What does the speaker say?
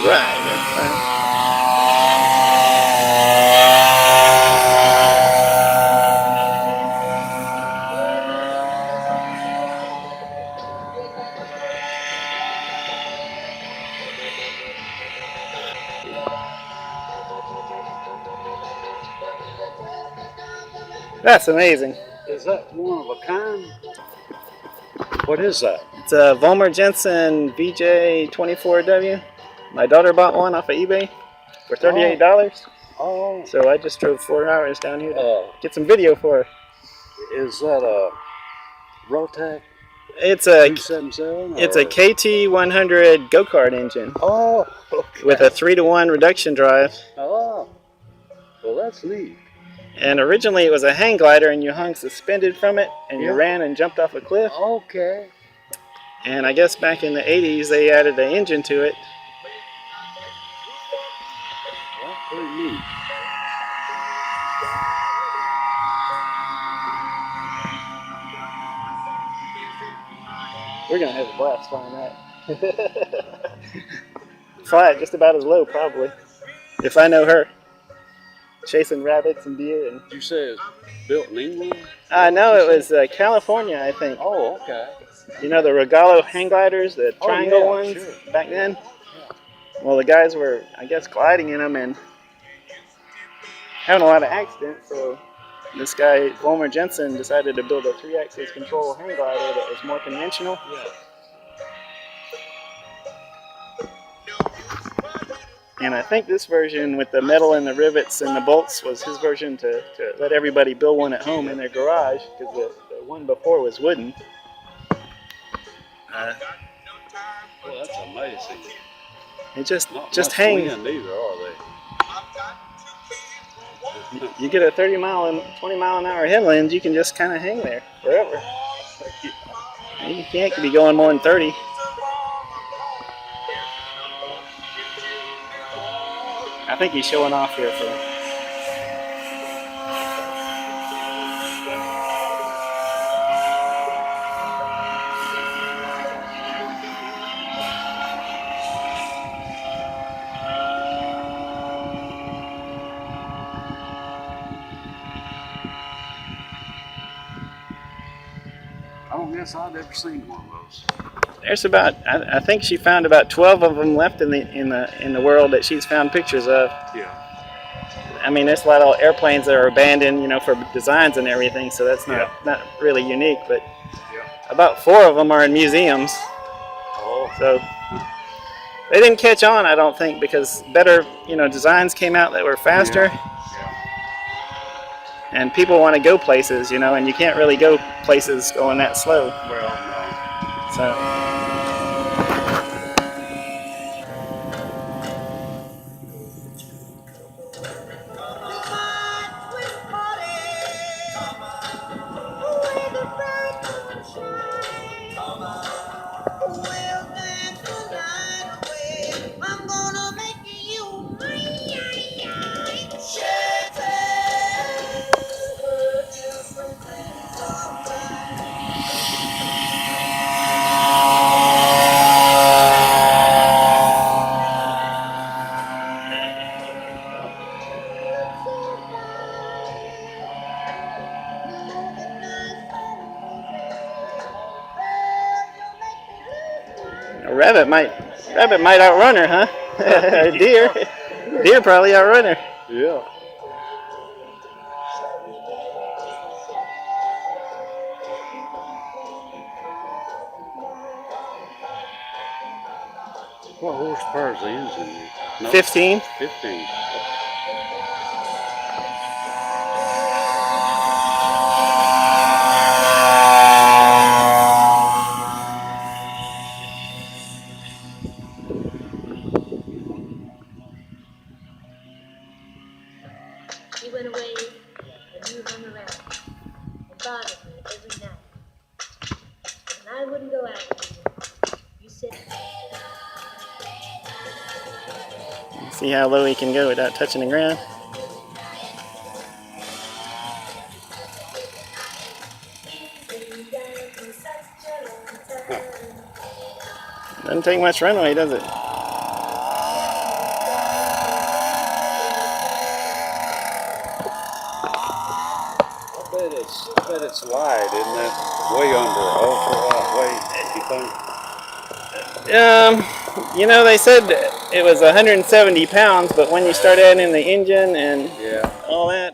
Right. That's amazing. Is that one of a kind? What is that? It's a Volmer Jensen VJ24W. My daughter bought one off of eBay for $38. Oh. So I just drove 4 hours down here to get some video for her. Is that a Rotec? It's a 277? It's a KT100 go-kart engine. Oh, okay. With a 3-to-1 reduction drive. Oh, well that's neat. And originally it was a hang glider, and you hung suspended from it, and you ran and jumped off a cliff. Okay. And I guess back in the 80s they added an engine to it. That's pretty neat. We're going to have a blast flying that. Fly it just about as low, probably. If I know her. Chasing rabbits and deer. And you say it's built in England? No, it was California, I think. Oh, okay. You know the Regalo hang gliders, the triangle ones back then? Yeah. Well, the guys were, I guess, gliding in them and having a lot of accidents, so this guy, Volmer Jensen, decided to build a 3-axis control hang glider that was more conventional. Yeah. And I think this version with the metal and the rivets and the bolts was his version to let everybody build one at home in their garage, because the one before was wooden. Well, that's amazing. It just Not hangs. Wind either, are they? You get a 20 mile an hour headwind, you can just kind of hang there forever. You can't be going more than 30. I think he's showing off here for. I don't guess I've ever seen one of those. There's about, I think she found about 12 of them left in the world that she's found pictures of. Yeah. I mean, there's a lot of airplanes that are abandoned, you know, for designs and everything, so that's not really unique. But about 4 of them are in museums. Oh. So they didn't catch on, I don't think, because better, you know, designs came out that were faster. Yeah. And people want to go places, you know, and you can't really go places going that slow. Well, no. So. A rabbit might outrun her, huh? Deer probably outrun her. Yeah. What horsepower is the engine? No, 15. 15. He went away and you hung around and bothered me every night. And I wouldn't go out with you. You said, See how low he can go without touching the ground? Doesn't take much runway, does it? that's light, isn't that way under ultralight weight, you think? You know, they said it was 170 pounds, but when you start adding in the engine and Yeah. all that,